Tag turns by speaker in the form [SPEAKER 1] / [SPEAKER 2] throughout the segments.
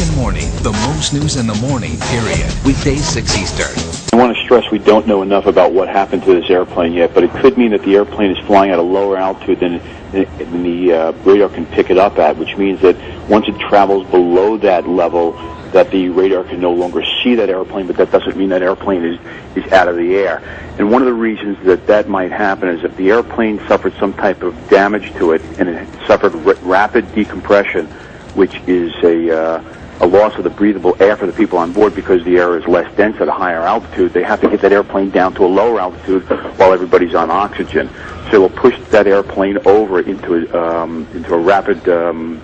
[SPEAKER 1] Ocan Morning, the most news in the morning, period. Weekdays 6 Eastern.
[SPEAKER 2] I want to stress we don't know enough about what happened to this airplane yet, but it could mean that the airplane is flying at a lower altitude than the radar can pick it up at, which means that once it travels below that level, that the radar can no longer see that airplane, but that doesn't mean that airplane is out of the air. And one of the reasons that that might happen is if the airplane suffered some type of damage to it and it suffered rapid decompression, which is a loss of the breathable air for the people on board because the air is less dense at a higher altitude, they have to get that airplane down to a lower altitude while everybody's on oxygen. So we'll push that airplane over into a rapid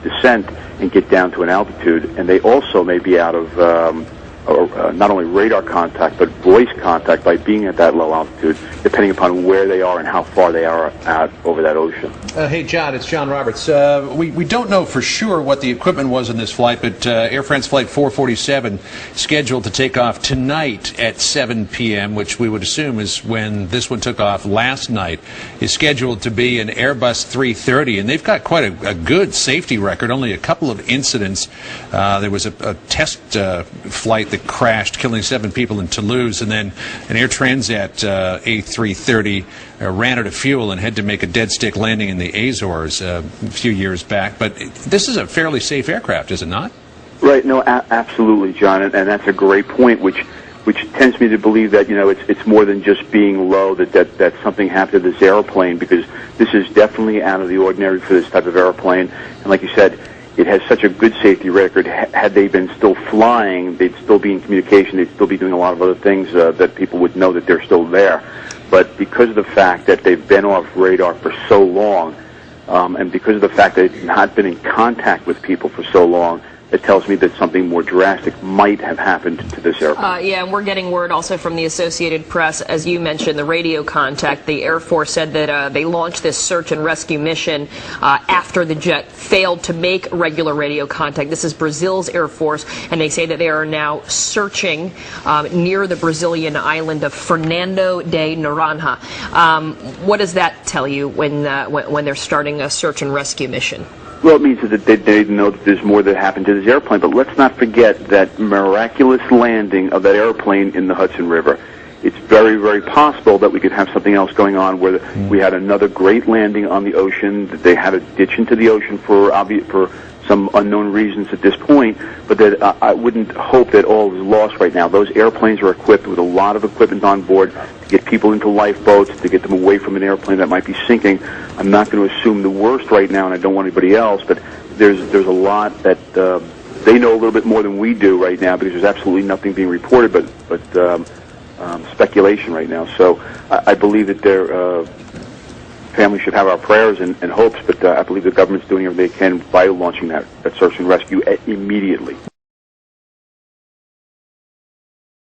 [SPEAKER 2] descent and get down to an altitude. And they also may be out of not only radar contact but voice contact by being at that low altitude, depending upon where they are and how far they are out over that ocean.
[SPEAKER 3] Hey, John, it's John Roberts. We don't know for sure what the equipment was in this flight, but Air France Flight 447 scheduled to take off tonight at 7 p.m., which we would assume is when this one took off last night, is scheduled to be an Airbus A330, and they've got quite a good safety record, only a couple of incidents. There was a test flight that crashed, killing 7 people in Toulouse, and then an Air Transat A330 ran out of fuel and had to make a dead stick landing in the Azores a few years back. But this is a fairly safe aircraft, is it not?
[SPEAKER 2] Right. No, absolutely, John, and that's a great point, which tends me to believe that it's more than just being low, that something happened to this airplane, because this is definitely out of the ordinary for this type of airplane. And like you said, it has such a good safety record. Had they been still flying, they'd still be in communication. They'd still be doing a lot of other things that people would know that they're still there. But because of the fact that they've been off radar for so long, and because of the fact that they've not been in contact with people for so long, it tells me that something more drastic might have happened to this airplane.
[SPEAKER 4] Yeah, and we're getting word also from the Associated Press, as you mentioned, the radio contact. The Air Force said that they launched this search and rescue mission after the jet failed to make regular radio contact. This is Brazil's Air Force, and they say that they are now searching near the Brazilian island of Fernando de Noronha. What does that tell you when they're starting a search and rescue mission?
[SPEAKER 2] Well, it means that they know that there's more that happened to this airplane, but let's not forget that miraculous landing of that airplane in the Hudson River. It's very, very possible that we could have something else going on where we had another great landing on the ocean, that they had to ditch into the ocean for some unknown reasons at this point, but that I wouldn't hope that all is lost right now. Those airplanes are equipped with a lot of equipment on board to get people into lifeboats, to get them away from an airplane that might be sinking. I'm not going to assume the worst right now, and I don't want anybody else, but there's a lot that they know a little bit more than we do right now, because there's absolutely nothing being reported but speculation right now. So I believe that their family should have our prayers and hopes, but I believe the government's doing everything they can by launching that search and rescue immediately.